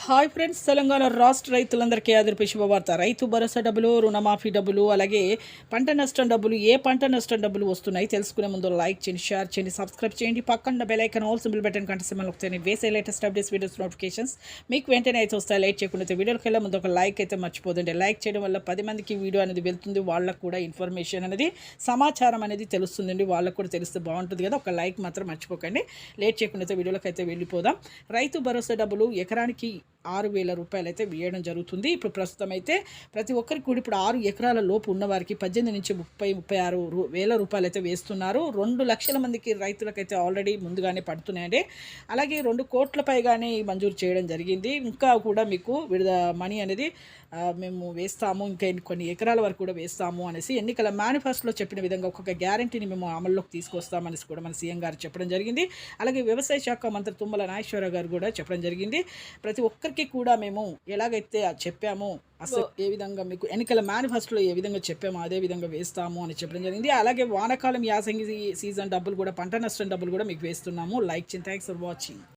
Hi friends, Telangana రాష్ట్ర రైతులందరికీ ఆదర్పే శుభవార్త. రైతు భరోసా డబ్బులు, రుణమాఫీ డబ్బులు, అలాగే పంట నష్టం డబ్బులు, ఏ పంట నష్టం డబ్బులు వస్తున్నాయి తెలుసుకునే ముందు లైక్ చేయండి, షేర్ చేయండి, సబ్స్క్రైబ్ చేయండి. పక్కన bell icon all symbol button కంటే సింబల్ ఒకటి వేసే లేటెస్ట్ అప్డేట్స్ వీడియోస్ నోటిఫికేషన్స్ మీకు వెంటనే అయితే వస్తాయి. లైక్ చేయకుండా అయితే వీడియోకి వెళ్ళే ముందు ఒక లైక్ అయితే మర్చిపోదండి. లైక్ చేయడం వల్ల 10 మందికి వీడియో అనేది వెళ్తుంది, వాళ్ళకు కూడా ఇన్ఫర్మేషన్ అనేది సమాచారం అనేది తెలుస్తుందండి. వాళ్ళకు కూడా తెలిస్తే బాగుంటుంది కదా. ఒక లైక్ మాత్రం మర్చిపోకండి. లేట్ చేయకుండా అయితే వీడియోలోకి అయితే వెళ్ళిపోదాం. రైతు భరోసా డబ్బులు ఎకరానికి 6,000 రూపాయలు అయితే వేయడం జరుగుతుంది. ఇప్పుడు ప్రస్తుతం అయితే ప్రతి ఒక్కరికి కూడా ఇప్పుడు 6 ఎకరాల లోపు ఉన్నవారికి 18 నుంచి 36 వేల రూపాయలు అయితే వేస్తున్నారు. 2 లక్షల మందికి రైతులకైతే ఆల్రెడీ ముందుగానే పడుతున్నాయండి. అలాగే 2 కోట్ల పైగానే మంజూరు చేయడం జరిగింది. ఇంకా కూడా మీకు మనీ అనేది మేము వేస్తాము, ఇంకా కొన్ని ఎకరాల వరకు కూడా వేస్తాము అనేసి ఎన్నికల మేనిఫెస్టోలో చెప్పిన విధంగా ఒక్కొక్క గ్యారంటీని మేము అమల్లోకి తీసుకొస్తామనేసి కూడా మన సీఎం గారు చెప్పడం జరిగింది. అలాగే వ్యవసాయ శాఖ మంత్రి తుమ్మల నాగేశ్వరరావు గారు కూడా చెప్పడం జరిగింది. ప్రతి ఒక్కరికి కూడా మేము ఎలాగైతే చెప్పామో అసలు ఏ విధంగా మీకు ఎన్నికల మేనిఫెస్టోలో ఏ విధంగా చెప్పామో అదే విధంగా వేస్తాము అని చెప్పడం జరిగింది. అలాగే వానాకాలం యాసంగి సీజన్ డబ్బులు కూడా, పంట నష్టం డబ్బులు కూడా మీకు వేస్తున్నాము. లైక్ చేయండి. Thanks for watching.